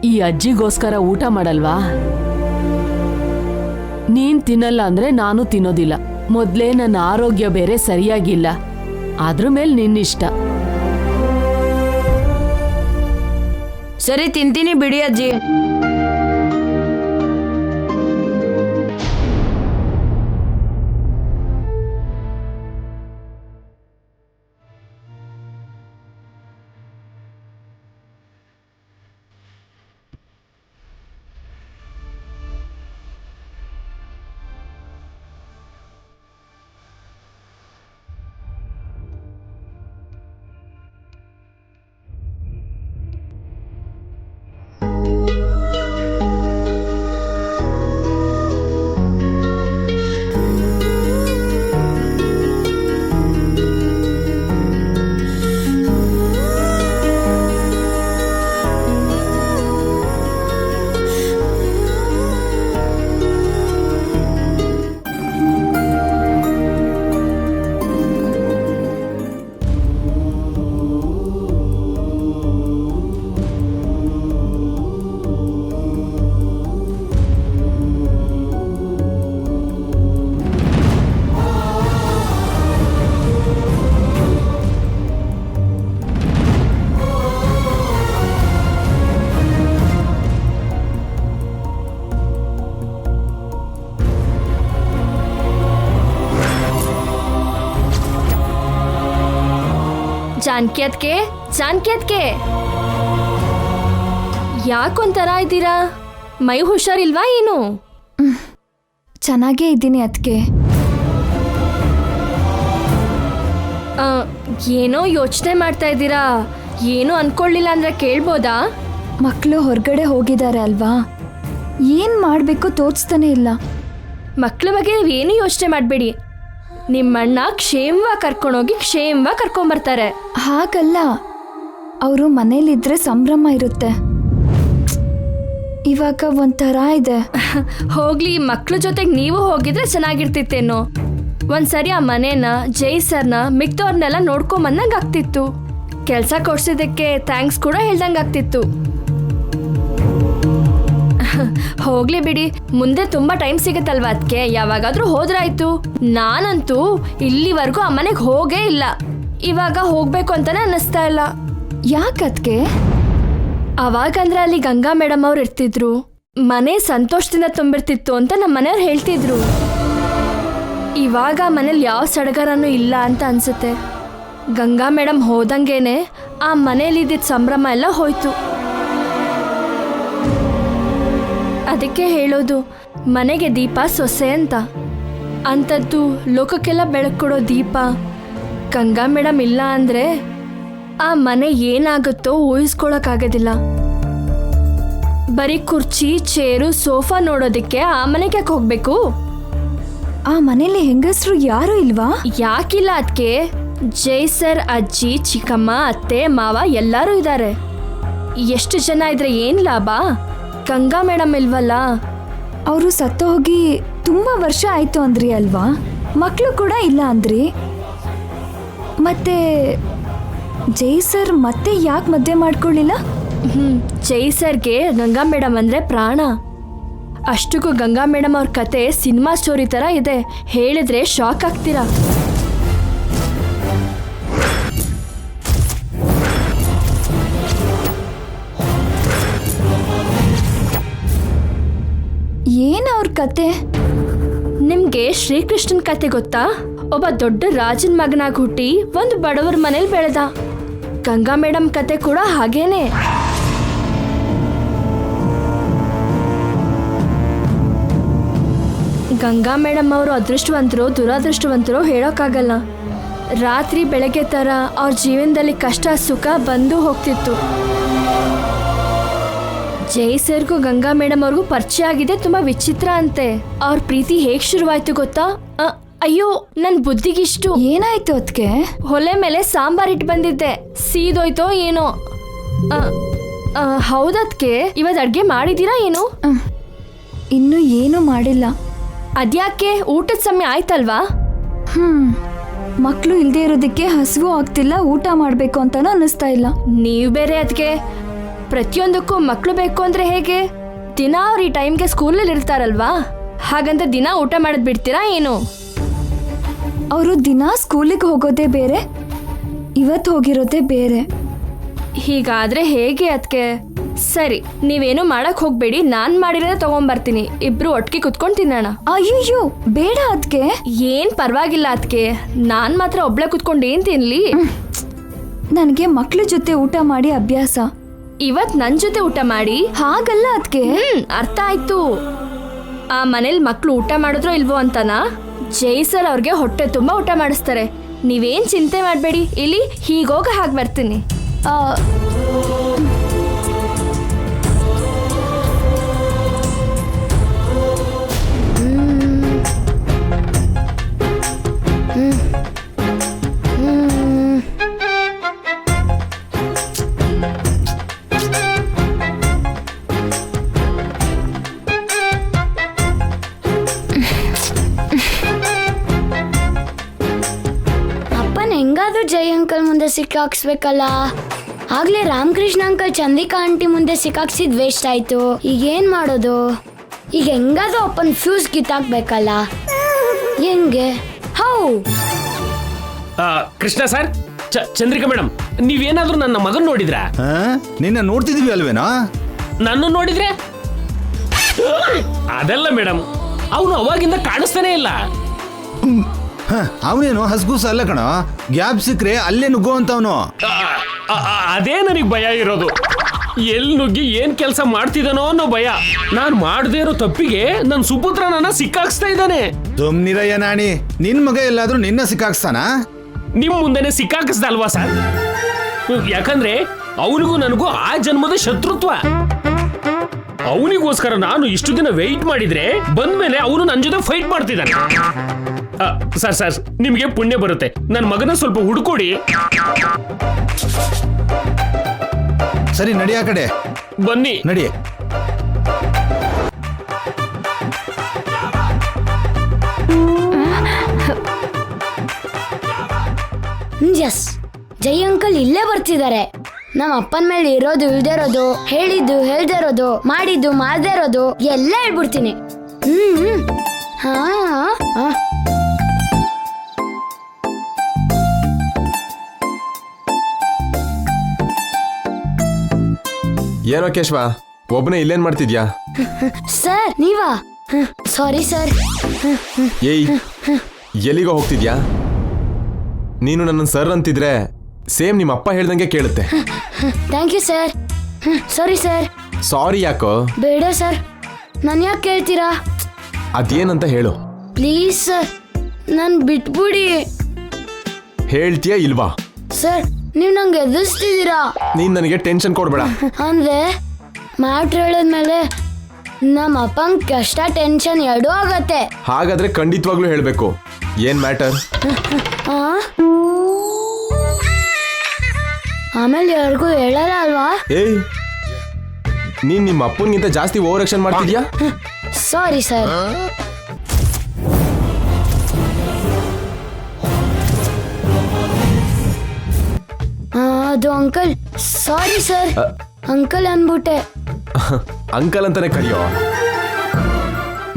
ಈ ಅಜ್ಜಿಗೋಸ್ಕರ ಊಟ ಮಾಡಲ್ವಾ? ನೀನ್ ತಿನ್ನಲ್ಲ ಅಂದ್ರೆ ನಾನು ತಿನ್ನೋದಿಲ್ಲ. ಮೊದ್ಲೇ ನನ್ನ ಆರೋಗ್ಯ ಬೇರೆ ಸರಿಯಾಗಿಲ್ಲ, ಅದ್ರ ಮೇಲೆ ನಿನ್ನಿಷ್ಟ. ಸರಿ, ತಿಂತೀನಿ ಬಿಡಿ ಅಜ್ಜಿ. ಜಾನ್ಕಿ ಯಾಕೊಂಥರ ಇದ್ದೀರಾ? ಮೈ ಹುಷಾರಿಲ್ವಾ ಏನು? ಚೆನ್ನಾಗೇ ಇದ್ದೀನಿ ಅದಕ್ಕೆ. ಏನೋ ಯೋಚನೆ ಮಾಡ್ತಾ ಇದ್ದೀರಾ? ಏನು ಅನ್ಕೊಳ್ಳಿಲ್ಲ ಅಂದ್ರೆ ಕೇಳ್ಬೋದಾ? ಮಕ್ಕಳು ಹೊರಗಡೆ ಹೋಗಿದ್ದಾರೆ ಅಲ್ವಾ, ಏನು ಮಾಡಬೇಕು ತೋಚ್ತಾನೆ ಇಲ್ಲ. ಮಕ್ಕಳ ಬಗ್ಗೆ ನೀವೇನು ಯೋಚನೆ ಮಾಡಬೇಡಿ. ನಿಮ್ಮಣ್ಣ ಕ್ಷೇಮವಾಗಿ ಕರ್ಕೊಂಡೋಗಿ ಕ್ಷೇಮವಾಗಿ ಕರ್ಕೊಂಬರ್ತಾರೆ. ಹಾಗಲ್ಲ, ಅವರು ಮನೇಲಿದ್ರೆ ಸಂಭ್ರಮ ಇರುತ್ತೆ. ಇವಾಗ ಒಂಥರ ಇದೆ. ಹೋಗ್ಲಿ, ಮಕ್ಳ ಜೊತೆಗೆ ನೀವು ಹೋಗಿದ್ರೆ ಚೆನ್ನಾಗಿರ್ತಿತ್ತೇನೋ. ಒಂದ್ಸರಿ ಆ ಮನೇನ, ಜೈ ಸರ್ನ, ಮಿಕ್ತವ್ರನ್ನೆಲ್ಲ ನೋಡ್ಕೊಂಬಂದಂಗೆ ಆಗ್ತಿತ್ತು. ಕೆಲಸ ಕೊಡ್ಸಿದ್ದಕ್ಕೆ ಥ್ಯಾಂಕ್ಸ್ ಕೂಡ ಹೇಳ್ದಂಗೆ ಆಗ್ತಿತ್ತು. ಹೋಗ್ಲಿ ಬಿಡಿ, ಮುಂದೆ ತುಂಬಾ ಟೈಮ್ ಸಿಗುತ್ತಲ್ವಾ, ಅದಕ್ಕೆ ಯಾವಾಗಾದ್ರೂ ಹೋದ್ರಾಯ್ತು. ನಾನಂತೂ ಇಲ್ಲಿವರೆಗೂ ಆ ಮನೆಗೆ ಹೋಗೇ ಇಲ್ಲ. ಇವಾಗ ಹೋಗ್ಬೇಕು ಅಂತಾನೆ ಅನ್ನಿಸ್ತಾ ಇಲ್ಲ. ಯಾಕದ್ಕೆ? ಅವಾಗಂದ್ರೆ ಅಲ್ಲಿ ಗಂಗಾ ಮೇಡಮ್ ಅವ್ರು ಇರ್ತಿದ್ರು, ಮನೆ ಸಂತೋಷದಿಂದ ತುಂಬಿರ್ತಿತ್ತು ಅಂತ ನಮ್ಮ ಮನೆಯವ್ರು ಹೇಳ್ತಿದ್ರು. ಇವಾಗ ಮನೇಲಿ ಯಾವ ಸಡಗರನೂ ಇಲ್ಲ ಅಂತ ಅನ್ಸುತ್ತೆ. ಗಂಗಾ ಮೇಡಮ್ ಹೋದಂಗೇನೆ ಆ ಮನೇಲಿದ್ದಿದ್ದ ಸಂಭ್ರಮ ಎಲ್ಲ ಹೋಯ್ತು. ಅದಕ್ಕೆ ಹೇಳೋದು, ಮನೆಗೆ ದೀಪ ಸೊಸೆ ಅಂತ. ಅಂಥದ್ದು ಲೋಕಕ್ಕೆಲ್ಲ ಬೆಳಕು ಕೊಡೋ ದೀಪ ಗಂಗಾ ಮೇಡಮ್ ಇಲ್ಲ ಅಂದರೆ ಆ ಮನೆ ಏನಾಗುತ್ತೋ ಊಹಿಸ್ಕೊಳಕ್ಕಾಗೋದಿಲ್ಲ. ಬರೀ ಕುರ್ಚಿ, ಚೇರು, ಸೋಫಾ ನೋಡೋದಕ್ಕೆ ಆ ಮನೆಗೆ ಯಾಕೆ ಹೋಗ್ಬೇಕು? ಆ ಮನೇಲಿ ಹೆಂಗಸರು ಯಾರು ಇಲ್ವಾ? ಯಾಕಿಲ್ಲ ಅದಕ್ಕೆ, ಜೈ ಸರ್, ಅಜ್ಜಿ, ಚಿಕ್ಕಮ್ಮ, ಅತ್ತೆ, ಮಾವ ಎಲ್ಲರೂ ಇದ್ದಾರೆ. ಎಷ್ಟು ಜನ ಇದ್ರೆ ಏನು ಲಾಭ? ಗಂಗಾ ಮೇಡಮ್ ಇಲ್ವಲ್ಲ. ಅವರು ಸತ್ತು ಹೋಗಿ ತುಂಬಾ ವರ್ಷ ಆಯ್ತು ಅಂದ್ರಿ ಅಲ್ವಾ, ಮಕ್ಕಳು ಕೂಡ ಇಲ್ಲ ಅಂದ್ರಿ. ಮತ್ತೆ ಜೈ ಸರ್ ಮತ್ತೆ ಯಾಕೆ ಮದುವೆ ಮಾಡ್ಕೊಳ್ಳಿಲ್ಲ? ಜೈ ಸರ್ಗೆ ಗಂಗಾ ಮೇಡಮ್ ಅಂದ್ರೆ ಪ್ರಾಣ. ಅಷ್ಟಕ್ಕೂ ಗಂಗಾ ಮೇಡಮ್ ಅವ್ರ ಕತೆ ಸಿನಿಮಾ ಸ್ಟೋರಿ ತರ ಇದೆ, ಹೇಳಿದ್ರೆ ಶಾಕ್ ಆಗ್ತೀರಾ. ಏನ್ ಅವ್ರ ಕತೆ? ನಿಮ್ಗೆ ಶ್ರೀಕೃಷ್ಣನ್ ಕತೆ ಗೊತ್ತಾ? ಒಬ್ಬ ದೊಡ್ಡ ರಾಜನ್ ಮಗನಾಗಿ ಹುಟ್ಟಿ ಒಂದು ಬಡವರ ಮನೇಲಿ ಬೆಳೆದ. ಗಂಗಾ ಮೇಡಮ್ ಕತೆ ಕೂಡ ಹಾಗೇನೆ. ಗಂಗಾ ಮೇಡಮ್ ಅವರು ಅದೃಷ್ಟವಂತರೋ ದುರಾದೃಷ್ಟವಂತರೋ ಹೇಳೋಕ್ಕಾಗಲ್ಲ. ರಾತ್ರಿ ಬೆಳಗ್ಗೆ ಥರ ಅವ್ರ ಜೀವನದಲ್ಲಿ ಕಷ್ಟ ಸುಖ ಬಂದು ಹೋಗ್ತಿತ್ತು. ಜೈ ಸರ್ಗೂ ಗಂಗಾ ಮೇಡಮ್ ಅವ್ರಿಗೂ ಪರಿಚಯ ಆಗಿದೆ, ತುಂಬಾ ವಿಚಿತ್ರ ಅಂತೆ. ಅವ್ರ ಪ್ರೀತಿ ಹೇಗ್ ಶುರುವಾಯ್ತು ಗೊತ್ತಾ? ಅಯ್ಯೋ, ನನ್ ಬುದ್ಧಿಗಿಷ್ಟು. ಏನಾಯ್ತು ಅದಕ್ಕೆ? ಹೊಲೆ ಮೇಲೆ ಸಾಂಬಾರ್ ಇಟ್ಟು ಬಂದಿದ್ದೆ, ಸೀದೋಯ್ತೋ ಏನೋ. ಹೌದದ್ಕೆ ಇವತ್ತು ಅಡ್ಗೆ ಮಾಡಿದೀರಾ ಏನು? ಇನ್ನು ಏನು ಮಾಡಿಲ್ಲ. ಅದ್ಯಾಕೆ? ಊಟದ ಸಮಯ ಆಯ್ತಲ್ವಾ? ಮಕ್ಕಳು ಇಲ್ದೇ ಇರೋದಕ್ಕೆ ಹಸಿವು ಆಗ್ತಿಲ್ಲ, ಊಟ ಮಾಡ್ಬೇಕು ಅಂತಾನು ಅನ್ನಿಸ್ತಾ ಇಲ್ಲ. ನೀವ್ ಬೇರೆ ಅದಕ್ಕೆ ಪ್ರತಿಯೊಂದಕ್ಕೂ ಮಕ್ಕಳು ಬೇಕು ಅಂದ್ರೆ ಹೇಗೆ? ದಿನ ಅವ್ರು ಈ ಟೈಮ್ಗೆ ಸ್ಕೂಲಲ್ಲಿ ಇರ್ತಾರಲ್ವಾ, ಹಾಗಂತ ದಿನ ಊಟ ಮಾಡೋದ್ ಬಿಡ್ತೀರಾ ಏನು? ಅವರು ದಿನ ಸ್ಕೂಲಿಗೆ ಹೋಗೋದೇ ಬೇರೆ, ಇವತ್ತು ಹೋಗಿರೋದೇ ಬೇರೆ. ಹೀಗಾದ್ರೆ ಹೇಗೆ ಅದಕ್ಕೆ? ಸರಿ, ನೀವೇನು ಮಾಡಕ್ ಹೋಗ್ಬೇಡಿ, ನಾನ್ ಮಾಡಿರೋದೇ ತಗೊಂಡ್ಬರ್ತೀನಿ. ಇಬ್ರು ಒಟ್ಟಿಗೆ ಕುತ್ಕೊಂಡು ತಿನ್ನೋಣ. ಅಯ್ಯಯ್ಯೋ ಬೇಡ ಅದಕ್ಕೆ. ಏನ್ ಪರವಾಗಿಲ್ಲ ಅದಕ್ಕೆ, ನಾನ್ ಮಾತ್ರ ಒಬ್ಳೆ ಕುತ್ಕೊಂಡು ಏನ್ ತಿನ್ಲಿ? ನನಗೆ ಮಕ್ಳ ಜೊತೆ ಊಟ ಮಾಡಿ ಅಭ್ಯಾಸ. ಇವತ್ ನನ್ ಜೊತೆ ಊಟ ಮಾಡಿ? ಹಾಗಲ್ಲ ಅದಕ್ಕೆ. ಅರ್ಥ ಆಯ್ತು. ಆ ಮನೇಲಿ ಮಕ್ಳು ಊಟ ಮಾಡಿದ್ರೋ ಇಲ್ವೋ ಅಂತನಾ? ಜೈ ಸರ್ ಅವ್ರಿಗೆ ಹೊಟ್ಟೆ ತುಂಬಾ ಊಟ ಮಾಡಿಸ್ತಾರೆ. ನೀವೇನ್ ಚಿಂತೆ ಮಾಡ್ಬೇಡಿ, ಇಲ್ಲಿ ಹೀಗೋಗ ಹಾಗೆ ಬರ್ತೀನಿ. ಆ, ಅಪ್ಪನ ಹೆಂಗಾದ್ರೂ ಜೈ ಅಂಕಲ್ ಮುಂದೆ ಸಿಕ್ಕಾಕ್ಸ್ಬೇಕಲ್ಲ. ಆಗ್ಲೇ ರಾಮಕೃಷ್ಣ ಅಂಕಲ್ ಚಂದ್ರಿಕಾ ಆಂಟಿ ಮುಂದೆ ಸಿಕ್ಕಾಕ್ಸಿದ್ ವೇಸ್ಟ್ ಆಯ್ತು. ಈಗ ಏನ್ ಮಾಡೋದು? ಈಗ ಹೆಂಗಾದ್ರೂ ಅಪ್ಪನ್ ಫ್ಯೂಸ್ ಕಿತ್ತಾಕ್ಬೇಕಲ್ಲ. ಹೆಂಗೆ? How Krishna sir, Chandrika madam, ನೀವೇನಾದ್ರೂ ನನ್ನ ಮಗನ್ ನೋಡಿದ್ರಾ? ನಿನ್ನ ನೋಡ್ತಿದೀವಿ ಅಲ್ವೇನಾ? ನನ್ನ ನೋಡಿದ್ರೆ ಅದಲ್ಲ ಮೇಡಮ್, ಅವನು ಅವಾಗಿಂದ ಕಾಣಿಸ್ತಾನೆ ಇಲ್ಲ. ಅವನೇನು ಹಸ್ಗೂಸ ಅಲ್ಲ ಕಣ, ಗ್ಯಾಪ್ ಸಿಕ್ರೆ ಅಲ್ಲೇ ನುಗ್ಗೋ ಅಂತವನು. ಅದೇ ನನಗೆ ಭಯ ಇರೋದು. ಎಲ್ಲಿ ನುಗ್ಗಿ ಏನ್ ಕೆಲಸ ಮಾಡ್ತಿದ್ದಾನೋ ಅನ್ನೋ ಭಯ. ನಾನ್ ಮಾಡದೇ ಇರೋ ತಪ್ಪಿಗೆ ನನ್ನ ಸುಪುತ್ರ ನನ್ನ ಸಿಕ್ಕಾಕ್ಸ್ತಾ ಇದ್ದಾನೆ. ತುಮ್ನಿರಯ್ಯ ನಾಣಿ, ನಿನ್ ಮಗ ಎಲ್ಲಾದ್ರೂ ನಿನ್ನ ಸಿಕ್ಕಾಕ್ಸ್ತಾನ? ನಿಮ್ ಮುಂದೆನೆ ಸಿಕ್ಕಾಕಿಸ್ದಲ್ವಾ ಸರ್? ಯಾಕಂದ್ರೆ ಅವನಿಗೂ ನನಗೂ ಆ ಜನ್ಮದ ಶತ್ರುತ್ವ. ಅವನಿಗೋಸ್ಕರ ನಾನು ಇಷ್ಟು ದಿನ ವೆಯ್ಟ್ ಮಾಡಿದ್ರೆ ಬಂದ್ಮೇಲೆ ಅವನು ನನ್ನ ಜೊತೆ ಫೈಟ್ ಮಾಡ್ತಿದ್ದಾನೆ. ಸರ್ ಸರ್, ನಿಮ್ಗೆ ಪುಣ್ಯ ಬರುತ್ತೆ, ನನ್ನ ಮಗನ ಸ್ವಲ್ಪ ಹುಡ್ಕೊಡಿ. ಸರಿ ನಡಿ, ಆ ಕಡೆ ಬನ್ನಿ. ನಡಿ. ಎಸ್, ಜೈ ಅಂಕಲ್ ಇಲ್ಲೇ ಬರ್ತಿದ್ದಾರೆ. ನಮ್ಮ ಅಪ್ಪನ ಮೇಲೆ ಇರೋದು ಇಲ್ದೇ ಇರೋದು, ಹೇಳಿದ್ದು ಹೇಳ್ದೇ ಇರೋದು, ಮಾಡಿದ್ದು ಮಾಡ್ದೇ ಇರೋದು ಎಲ್ಲ ಹೇಳ್ಬಿಡ್ತೀನಿ. ಹಾ ಹಾ. ಏನೋ ಕೇಶವ, ಒಬ್ಬನೇ ಇಲ್ಲೇನ್ ಮಾಡ್ತಿದ್ಯಾ? ಸರ್ ನೀವಾ? Sorry sir. ಏಯ್, ಎಲ್ಲಿಗೋ ಹೋಗ್ತಿದ್ಯಾ? ನೀನು ನನ್ನ ಸರ್ ಅಂತಿದ್ರೆ ಸೇಮ್ ನಿಮ್ಮ ಅಪ್ಪ ಹೇಳ್ದಂಗೆ ಕೇಳುತ್ತೆ. Thank you sir. Sorry sir. Sorry ಯಾಕೋ? ಬೇಡ ಸರ್, ನಾನು ಯಾಕೆ ಕೇಳ್ತೀರಾ? ಅದೇನಂತ ಹೇಳು ಪ್ಲೀಸ್ ಸರ್, ನಾನು ಬಿಟ್ಬಿಡಿ. ಹೇಳ್ತೀಯಾ ಇಲ್ವಾ? ಸರ್, ನೀವು ನಂಗೆ ಎದುರಿಸ್ತಿದ್ದೀರಾ. ನೀನ್ ನನಗೆ ಟೆನ್ಷನ್ ಕೊಡ್ಬೇಡ. ಅಂದ್ರೆ ಮ್ಯಾಟ್ರ್ ಹೇಳಿದ್ಮೇಲೆ ನಮ್ಮ ಅಪ್ಪಂಗೆ ಕಷ್ಟ ಟೆನ್ಷನ್ ಎರಡೂ ಆಗತ್ತೆ. ಹಾಗಾದ್ರೆ ಖಂಡಿತವಾಗ್ಲೂ ಹೇಳ್ಬೇಕು. ಏನ್ ಮ್ಯಾಟರ್? ಆಮೇಲೆ ಯಾರಿಗೂ ಹೇಳಲ್ಲ ಅಲ್ವಾ? ಏಯ್, ನೀನ್ ನಿಮ್ಮ ಅಪ್ಪನಿಗಿಂತ ಜಾಸ್ತಿ ಓವರ್ ಆಕ್ಷನ್ ಮಾಡ್ತಿದ್ಯಾ? Sorry sir. ಅದು ಅಂಕಲ್. ಸಾರಿ ಸರ್, ಅಂಕಲ್ ಅನ್ಬಿಟ್ಟೆ. ಅಂಕಲ್ ಅಂತಾನೆ ಕರಿಯೋ.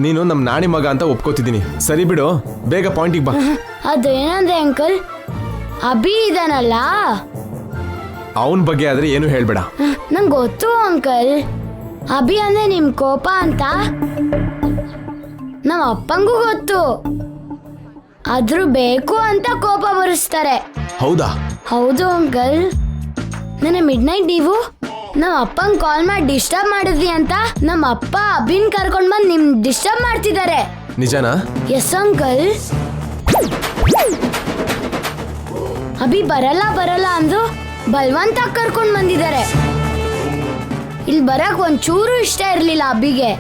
ನೀನು ನಮ್ ನಾಣಿ ಮಗ ಅಂತ ಒಪ್ಕೋತಿದ್ದೀನಿ. ಸರಿ ಬಿಡು, ಬೇಗ ಪಾಯಿಂಟಿಗೆ ಬಾ. ಅದೇನಂದ್ರೆ ಅಂಕಲ್, ಅಭಿ ಇದಾನಲ್ಲ, ಅವನ್ ಬಗ್ಗೆ ಆದ್ರೆ ಏನು ಹೇಳ್ಬೇಡ. ನಂಗೆ ಗೊತ್ತು ಅಂಕಲ್, ಅಭಿ ಅಂದ್ರೆ ನಿಮ್ ಕೋಪ ಅಂತ ನಮ್ಮ ಅಪ್ಪಂಗೂ ಗೊತ್ತು. ಆದ್ರೂ ಬೇಕು ಅಂತ ಕೋಪ ಬರಿಸ್ತಾರೆ. ಹೌದಾ? ಹೌದು ಅಂಕಲ್. ನನ್ನ ಮಿಡ್ ನೈಟ್ ನೀವು ನಮ್ಮ ಅಪ್ಪಂಗೆ ಕಾಲ್ ಮಾಡಿ ಡಿಸ್ಟರ್ಬ್ ಮಾಡಿದ್ವಿ ಅಂತ ನಮ್ಮ ಅಪ್ಪ ಅಭಿನ್ ಕರ್ಕೊಂಡ್ ಬಂದು ನಿಮ್ ಡಿಸ್ಟರ್ಬ್ ಮಾಡ್ತಿದ್ದಾರೆ. ನಿಜನಾ? Yes uncle. ಅಭಿ ಬರಲ್ಲ ಅಂದು ಬಲ್ವಂತ ಕರ್ಕೊಂಡ್ ಬಂದಿದ್ದಾರೆ. ಇಲ್ಲಿ ಬರಕ್ ಒಂಚೂರು ಇಷ್ಟ ಇರ್ಲಿಲ್ಲ ಅಭಿಗೆ.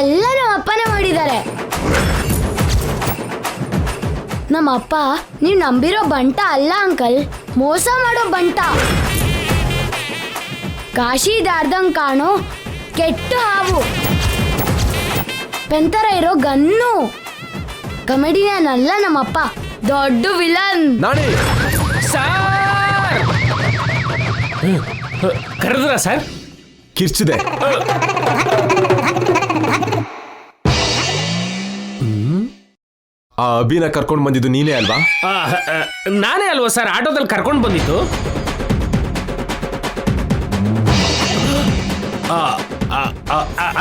ಎಲ್ಲ ನಮ್ಮ ಅಪ್ಪನೇ ಮಾಡಿದ್ದಾರೆ. ನಮ್ಮ ಅಪ್ಪ ನೀವು ನಂಬಿರೋ ಬಂಟ ಅಲ್ಲ ಅಂಕಲ್, ಮೋಸ ಮಾಡೋ ಬಂಟ. ಕಾಶಿ ದಾರ್ದಂಗ್ ಕಾಣೋ ಕೆಟ್ಟ ಹಾವು, ಪೆಂತರ ಇರೋ ಗನ್ನು. ಕಮೆಡಿಯನ್ ಅಲ್ಲ ನಮ್ಮಪ್ಪ, ದೊಡ್ಡ ವಿಲನ್. ಕರೆದ್ರ ಸರ್? ಕಿರ್ಚಿದೆ. ಆ ಅಭಿನ ಕರ್ಕೊಂಡು ಬಂದಿದ್ದು ನೀನೇ ಅಲ್ವಾ? ನಾನೇ ಅಲ್ವಾ ಸರ್ ಆಟೋದಲ್ಲಿ ಕರ್ಕೊಂಡು ಬಂದಿದ್ದು.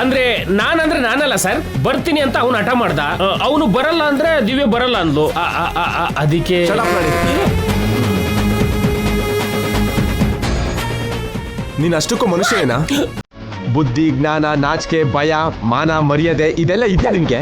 ಅಂದ್ರೆ ನಾನಲ್ಲ ಸರ್, ಬರ್ತೀನಿ ಅಂತ ಅವನು ಹಠ ಮಾಡ್ದ. ಅವನು ಬರಲ್ಲ ಅಂದ್ರೆ ದಿವ್ಯ ಬರಲ್ಲ ಅಂದ್ಲು. ಅದಕ್ಕೆ ನೀನ್ ಅಷ್ಟಕ್ಕೂ ಮನುಷ್ಯನೇನಾ? ಬುದ್ಧಿ, ಜ್ಞಾನ, ನಾಚಿಕೆ, ಭಯ, ಮಾನ, ಮರ್ಯಾದೆ ಇದೆಲ್ಲ ಇದೆಯಾ ನಿನ್ಗೆ?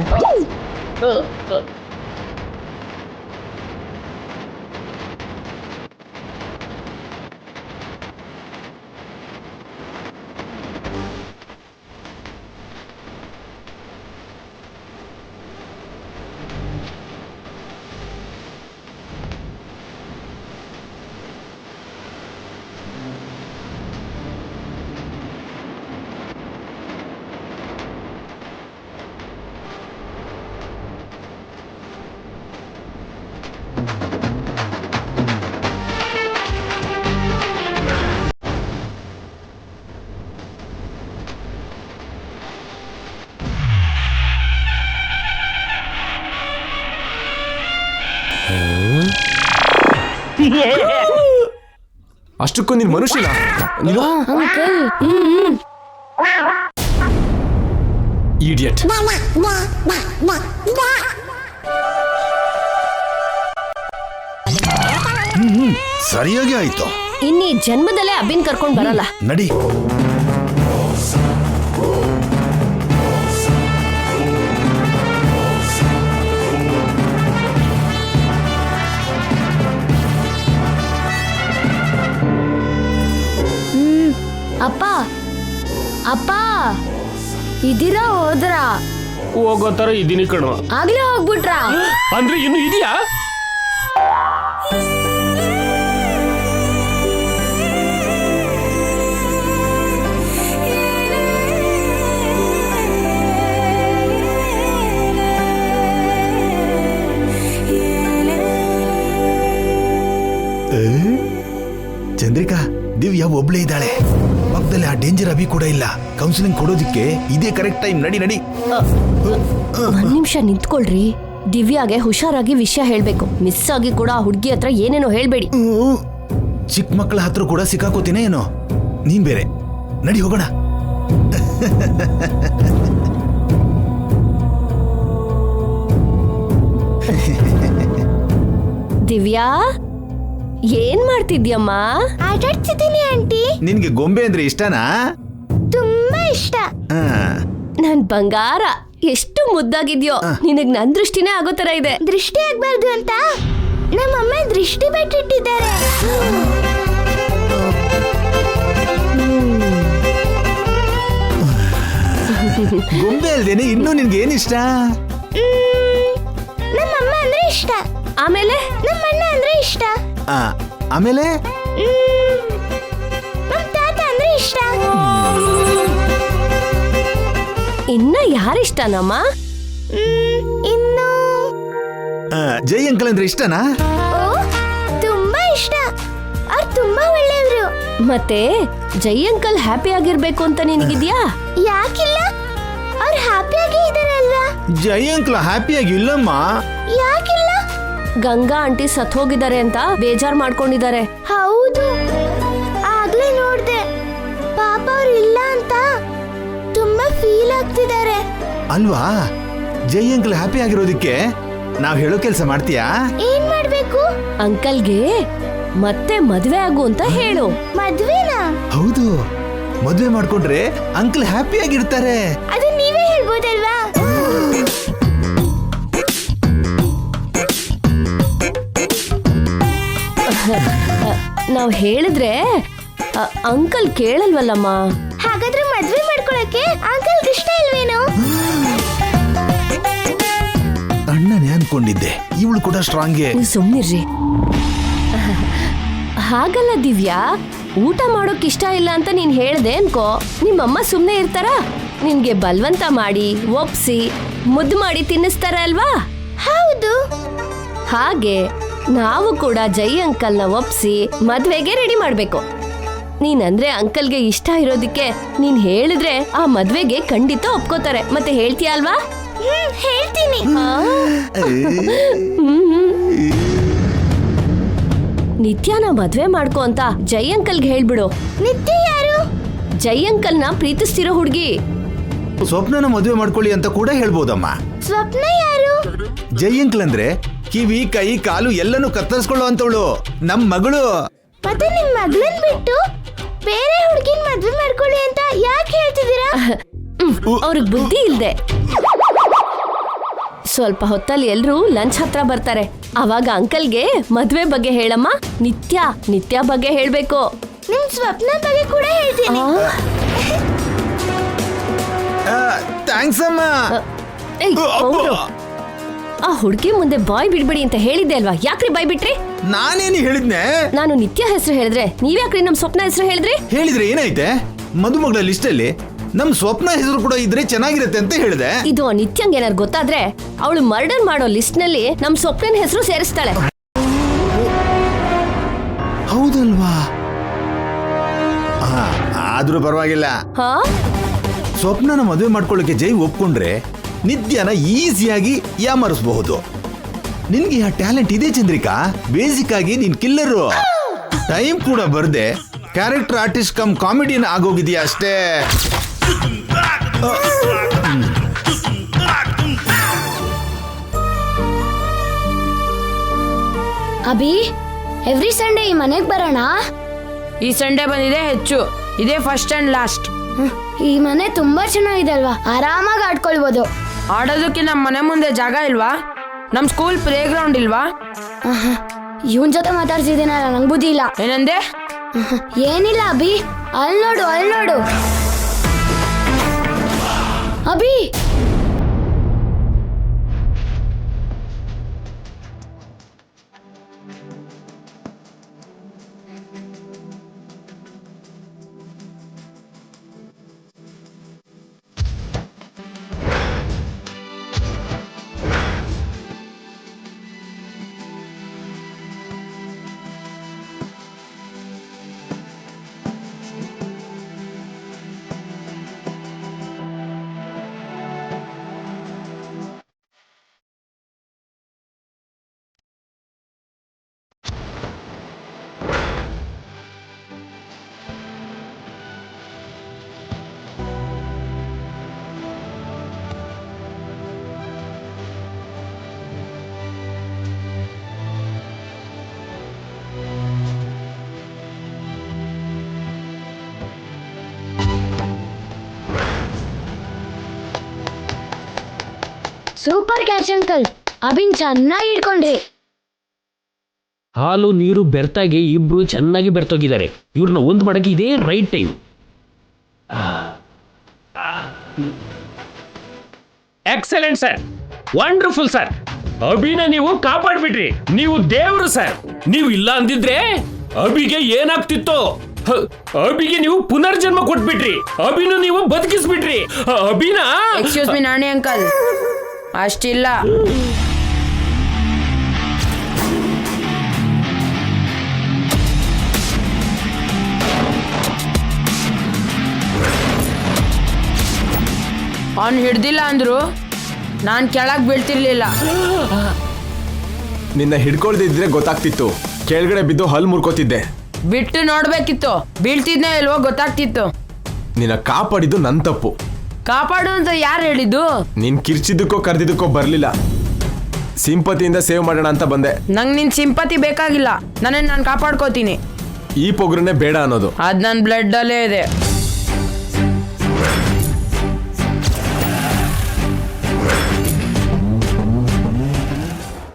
ಅಷ್ಟಕ್ಕೂ ನೀನ್ ಮನುಷ್ಯನ? ನೀನು ಇಡಿಯಟ್. ಸರಿಯಾಗಿ ಆಯ್ತು. ಇನ್ನೀ ಜನ್ಮದಲ್ಲೇ ಅಭಿನ್ ಕರ್ಕೊಂಡ್ ಬರಲ್ಲ. ನಡಿ. ಅಪ್ಪ ಅಪ್ಪ ಇದೀರಾ ಹೋದ್ರಾ? ಹೋಗೋ ತರ ಇದೀನಿ ಕಣೋ. ಆಗ್ಲೇ ಹೋಗ್ಬಿಟ್ರಾ? ಅಂದ್ರೆ ಇನ್ನು ಇದೆಯಾ? ಚಂದ್ರಿಕಾ, ದಿವ್ಯಾ ಒಬ್ಳೇ ಇದ್ದಾಳೆ. ಪಕ್ಕದಲ್ಲಿ ಆ ಡೇಂಜರ್ ಅಭಿ ಕೂಡ ಇಲ್ಲ. ಕೌನ್ಸಿಲಿಂಗ್ ಕೊಡೋದಿಕ್ಕೆ ಇದೇ ಕರೆಕ್ಟ್ ಟೈಮ್. ನಡಿ ನಡಿ. ಒಂದ್ ನಿಮಿಷ ನಿಂತ್ಕೊಳ್ರಿ. ದಿವ್ಯಾಗೆ ಹುಷಾರಾಗಿ ವಿಷಯ ಹೇಳ್ಬೇಕು. ಮಿಸ್ ಆಗಿ ಕೂಡ ಆ ಹುಡ್ಗಿ ಹತ್ರ ಏನೇನೋ ಹೇಳ್ಬೇಡಿ. ಚಿಕ್ಕ ಮಕ್ಕಳ ಹತ್ರ ಕೂಡ ಸಿಕ್ಕಾಕೋತೀನಿ ಏನೋ. ನೀನ್ ಬೇರೆ. ನಡಿ ಹೋಗೋಣ. ದಿವ್ಯಾ, ಏನ್ ಮಾಡ್ತಿದ್ಯಮ್ಮ? ಆಟಾಡ್ತಿದ್ದೀನಿ ಆಂಟಿ. ನಿನ್ಗೆ ಗೊಂಬೆ ಅಂದ್ರೆ ಇಷ್ಟನಾ? ತುಂಬಾ ಇಷ್ಟ. ನನ್ ಬಂಗಾರ, ಎಷ್ಟು ಮುದ್ದಾಗಿದ್ಯೋ. ನಿನಗ್ ನನ್ ದೃಷ್ಟಿನೇ ಆಗೋ ತರ ಇದೆ. ದೃಷ್ಟಿ ಆಗ್ಬಾರ್ದು ಅಂತ ನಮ್ಮಮ್ಮ ದೃಷ್ಟಿ ಬಿಟ್ಟಿಟ್ಟಿದ್ದಾರೆ. ಗೊಂಬೆ ಅಲ್ದೇನೆ ಇನ್ನೂ ನಿನ್ಗೆ ಏನಿಷ್ಟ? ನಮ್ಮಮ್ಮ ಅಂದ್ರೆ ಇಷ್ಟ. ಆಮೇಲೆ ನಮ್ಮಣ್ಣ ಅಂದ್ರೆ ಇಷ್ಟ. ಆಮೇಲೆ ನಮ್ ತಾತ ಅಂದ್ರೆ ಇಷ್ಟ. ಇನ್ನ ಯಾರಿಷ್ಟನಮ್ಮ? ಇನ್ನು ಜೈ ಅಂಕಲ್ ಅಂದ್ರೆ ಇಷ್ಟನಾ? ತುಂಬಾ ಇಷ್ಟ. ಅವ್ರು ತುಂಬಾ ಒಳ್ಳೆಯವರು. ಮತ್ತೆ ಜೈ ಅಂಕಲ್ ಹ್ಯಾಪಿ ಆಗಿರ್ಬೇಕು ಅಂತ ನಿನಗಿದ್ಯಾ? ಯಾಕಿಲ್ಲ, ಅವ್ರು ಹ್ಯಾಪಿಯಾಗಿ ಇದಾರೆ ಅಲ್ವಾ? ಜೈ ಅಂಕಲ್ ಹ್ಯಾಪಿಯಾಗಿ ಇಲ್ಲಮ್ಮ. ಯಾಕಿಲ್ಲ? ಗಂಗಾ ಆಂಟಿ ಸತ್ ಹೋಗಿದ್ದಾರೆ ಅಂತ ಬೇಜಾರ್ ಮಾಡ್ಕೊಂಡಿದ್ದಾರೆ. ಹೌದು, ಆಗ್ಲೇ ನೋಡ್ದೆ. ಪಾಪ ಅವ್ರು ಇಲ್ಲ ಅಂತ ತುಂಬಾ ಫೀಲ್ ಆಗ್ತಿದ್ದಾರೆ. ಅಲ್ವಾ? ಜೈ ಅಂಕಲ್ ಹ್ಯಾಪಿ ಆಗಿರೋದಕ್ಕೆ ನಾವ್ ಹೇಳೋ ಕೆಲಸ ಮಾಡ್ತೀಯಾ? ಏನ್ ಮಾಡ್ಬೇಕು? ಅಂಕಲ್ಗೆ ಮತ್ತೆ ಮದ್ವೆ ಆಗು ಅಂತ ಹೇಳು. ಮದ್ವೆನಾ? ಹೌದು, ಮದ್ವೆ ಮಾಡ್ಕೊಂಡ್ರೆ ಅಂಕಲ್ ಹ್ಯಾಪಿ ಆಗಿರ್ತಾರೆ. ಅದು ನೀವೇ ಹೇಳ್ಬೋದಲ್ವಾ? ನಾವ್ ಹೇಳಿದ್ರೆ ಅಂಕಲ್ ಕೇಳಲ್ವಲ್ಲಮ್ಮ. ಹಾಗಾದ್ರೆ ಮದ್ವೆ ಮಾಡ್ಕೊಳಕ್ಕೆ ಅಂಕಲ್ ಇಷ್ಟ ಇಲ್ವೇನೋ? ಅಣ್ಣನೇ ಅನ್ಕೊಂಡಿದ್ದೆ, ಇವಳು ಕೂಡ ಸ್ಟ್ರಾಂಗ್. ನೀವು ಸುಮ್ನಿರ್ರಿ. ಹಾಗಲ್ಲ ದಿವ್ಯಾ, ಊಟ ಮಾಡೋಕ್ ಇಷ್ಟ ಇಲ್ಲ ಅಂತ ನೀನ್ ಹೇಳ್ದೆ ಅನ್ಕೋ, ನಿಮ್ಮಮ್ಮ ಸುಮ್ನೆ ಇರ್ತಾರ? ನಿನ್ಗೆ ಬಲ್ವಂತ ಮಾಡಿ ಒಪ್ಸಿ ಮುದ್ದು ಮಾಡಿ ತಿನ್ನಿಸ್ತಾರ ಅಲ್ವಾ? ಹೌದು. ಹಾಗೆ ನಾವು ಕೂಡ ಜೈ ಅಂಕಲ್ನ ಒಪ್ಸಿ ಮದ್ವೆಗೆ ರೆಡಿ ಮಾಡ್ಬೇಕು. ನೀನಂದ್ರೆ ಅಂಕಲ್ಗೆ ಇಷ್ಟ ಇರೋದಕ್ಕೆ ನೀನ್ ಹೇಳಿದ್ರೆ ಆ ಮದ್ವೆಗೆ ಖಂಡಿತ ಒಪ್ಕೋತಾರೆ. ಮತ್ತೆ ಹೇಳ್ತೀಯ ಅಲ್ವಾ? ಹೇಳ್ತೀನಿ. ನಿತ್ಯನ ಮದ್ವೆ ಮಾಡ್ಕೋ ಅಂತ ಜೈ ಅಂಕಲ್ಗೆ ಹೇಳ್ಬಿಡು. ನಿತ್ಯ ಯಾರು? ಜೈ ಅಂಕಲ್ನ ಪ್ರೀತಿಸ್ತಿರೋ ಹುಡ್ಗಿ. ಸ್ವಪ್ನನ ಮದುವೆ ಮಾಡ್ಕೊಳ್ಳಿ ಅಂತ ಕೂಡ ಹೇಳ್ಬೋದಮ್ಮ. ಸ್ವಪ್ನ ಯಾರು? ಜೈ ಅಂಕಲ್ ಅಂದ್ರೆ ಕಿವಿ ಕೈ ಕಾಲು ಎಲ್ಲನೂ ಕತ್ತರಿಸ್ಕೊಳ್ಳೋ ಅಂತವಳು ನಮ್ ಮಗಳು. ಮತ್ತೆ ನಿಮ್ ಮಗಳನ್ ಬಿಟ್ಟು ಬೇರೆ ಹುಡುಗಿನ ಮದ್ವೆ ಮಾಡ್ಕೊಳ್ಳಿ ಅಂತ ಯಾಕೆ ಹೇಳ್ತಿದ್ದೀರಾ? ಅವ್ರಿಗೆ ಬುದ್ಧಿ ಇಲ್ದೆ. ಸ್ವಲ್ಪ ಹೊತ್ತಲ್ಲಿ ಎಲ್ರೂ ಲಂಚ್ ಹತ್ರ ಬರ್ತಾರೆ. ಅವಾಗ ಅಂಕಲ್ಗೆ ಮದ್ವೆ ಬಗ್ಗೆ ಹೇಳಮ್ಮ. ನಿತ್ಯ ಬಗ್ಗೆ ಹೇಳ್ಬೇಕು. ನಿಮ್ ಸ್ವಪ್ನ ಬಗ್ಗೆ ಕೂಡ ಹೇಳ್ತೀನಿ. ಥ್ಯಾಂಕ್ಸ್ ಅಮ್ಮ. ಏಯ್, ಹೌದು. ಆ ಹುಡ್ಗಿ ಮುಂದೆ ಬಾಯ್ ಬಿಡ್ಬೇಡಿ ಅಂತ ಹೇಳಿದ್ದೆ ಅಲ್ವಾ? ಯಾಕ್ರಿ ಬಾಯ್ ಬಿಟ್ರಿ? ನಾನೇನು ಹೇಳಿದ್ನೆ? ನಾನು ನಿತ್ಯ ಹೆಸರು ಹೇಳಿದ್ರೆ ನೀವ್ಯಾಕ್ರಿ ನಮ್ ಸ್ವಪ್ನ ಹೆಸರು ಹೇಳಿದ್ರಿ? ಹೇಳಿದ್ರೆ ಏನಾಯ್ತೆ? ಮದುಮಗಳ ಲಿಸ್ಟ್ ಅಲ್ಲಿ ನಮ್ ಸ್ವಪ್ನ ಹೆಸರು ಕೂಡ ಇದ್ರೆ ಚೆನ್ನಾಗಿರುತ್ತೆ ಅಂತ ಹೇಳಿದೆ. ಇದು ನಿತ್ಯಂಗ್ ಏನಾರು ಗೊತ್ತಾದ್ರೆ ಅವಳು ಮರ್ಡರ್ ಮಾಡೋ ಲಿಸ್ಟ್ ನಲ್ಲಿ ನಮ್ ಸ್ವಪ್ನನ ಹೆಸರು ಸೇರಿಸ್ತಾಳೆ. ಹೌದಲ್ವಾ? ಆದ್ರೂ ಪರವಾಗಿಲ್ಲ. ಹಾ, ಸ್ವಪ್ನನ ಮದುವೆ ಮಾಡ್ಕೊಳ್ಳಿಕ್ಕೆ ಜೈ ಒಪ್ಕೊಂಡ್ರೆ ನಿತ್ಯನ ಈಸಿಯಾಗಿ ಯಾಮರಿಸಬಹುದು. ನಿನ್ಗೆ ಆ ಟ್ಯಾಲೆಂಟ್ ಇದೆ ಚಂದ್ರಿಕಾ. ಬೇಸಿಕ್ ಆಗಿ ನೀನ್ ಕಿಲ್ಲರು. ಟೈಮ್ ಕೂಡ ಬರ್ದೆ ಕ್ಯಾರೆಕ್ಟರ್ ಆರ್ಟಿಸ್ಟ್ ಕಮ್ ಕಾಮಿಡಿಯನ್ ಆಗೋಗಿದ್ಯಾ ಅಷ್ಟೇ. ಅಭಿ, ಎವ್ರಿ ಸಂಡೇ ಈ ಮನೆಗ್ ಬರೋಣ. ಈ ಸಂಡೇ ಬಂದಿದೆ ಹೆಚ್ಚು. ಇದೇ ಫಸ್ಟ್ ಅಂಡ್ ಲಾಸ್ಟ್. ಈ ಮನೆ ತುಂಬಾ ಚೆನ್ನಾಗಿದೆ ಅಲ್ವಾ? ಆರಾಮಾಗಿ ಆಡ್ಕೊಳ್ಬೋದು. ಆಡೋದಕ್ಕೆ ನಮ್ಮ ಮನೆ ಮುಂದೆ ಜಾಗ ಇಲ್ವಾ? ನಮ್ ಸ್ಕೂಲ್ ಪ್ಲೇ ಗ್ರೌಂಡ್ ಇಲ್ವಾ? ಇವನ್ ಜೊತೆ ಮಾತಾಡ್ಸಿದ್ದೀನಲ್ಲ, ನಂಗೆ ಬುದ್ಧಿ ಇಲ್ಲ. ಏನಂದೆ? ಏನಿಲ್ಲ ಅಭಿ, ಅಲ್ಲಿ ನೋಡು. Abhi, super catch uncle. Abhin ಚೆನ್ನಾಗಿ ಹಿಡ್ಕೊಂಡ್ರಿ. ಹಾಲು ನೀರು ಬೆರ್ತಾಗಿ ಇಬ್ರು ಚೆನ್ನಾಗಿ ಬೆರ್ತೋಗಿದ್ದಾರೆ. ಇವ್ರನ್ನ ಒಂದು ಮಾಡಕ್ಕೆ ಇದೇ right time. Excellent sir, wonderful sir. ಅಭಿನ ನೀವು ಕಾಪಾಡ್ಬಿಟ್ರಿ. ನೀವು ದೇವರು ಸರ್. ನೀವು ಇಲ್ಲ ಅಂದಿದ್ರೆ ಅಭಿಗೆ ಏನಾಗ್ತಿತ್ತು? ಅಭಿಗೆ ನೀವು ಪುನರ್ಜನ್ಮ ಕೊಟ್ಬಿಟ್ರಿ. ಅಭಿನ ನೀವು ಬದುಕಿಸ್ಬಿಟ್ರಿ. ಅಭಿನ ಎಕ್ಸ್ಕ್ಯೂಸ್ ಮಿ ನಾಣಿ ಅಂಕಲ್, ಅಷ್ಟಿಲ್ಲ. ಅವ್ನು ಹಿಡ್ದಿಲ್ಲ ಅಂದ್ರು ನಾನ್ ಕೆಳಗ್ ಬೀಳ್ತಿರ್ಲಿಲ್ಲ. ನಿನ್ನ ಹಿಡ್ಕೊಳ್ದಿದ್ರೆ ಗೊತ್ತಾಗ್ತಿತ್ತು. ಕೆಳಗಡೆ ಬಿದ್ದು ಹಲ್ ಮುರ್ಕೋತಿದ್ದೆ. ಬಿಟ್ಟು ನೋಡ್ಬೇಕಿತ್ತು. ಬೀಳ್ತಿದ್ನೇ ಇಲ್ವೋ ಗೊತ್ತಾಗ್ತಿತ್ತು. ನಿನ್ನ ಕಾಪಾಡಿದ್ದು ನನ್ ತಪ್ಪು. ಕಾಪಾಡು ಅಂತ ಯಾರು ಹೇಳಿದ್ದು? ನೀನ್ ಕಿರ್ಚಿದ್ದಕ್ಕೋ ಕರ್ದಿದ್ದಕ್ಕೋ ಬರ್ಲಿಲ್ಲ. ಸಿಂಪತಿಯಿಂದ ಸೇವ್ ಮಾಡೋಣ ಅಂತ ಬಂದೆ. ನಂಗೆ ನಿನ್ ಸಿಂಪತಿ ಬೇಕಾಗಿಲ್ಲ. ನಾನು ಕಾಪಾಡ್ಕೋತೀನಿ. ಈ ಪೊಗ್ರನ್ನೇ ಬೇಡ ಅನ್ನೋದು. ಅದ್ ನನ್ ಬ್ಲಡ್ ಅಲ್ಲೇ ಇದೆ.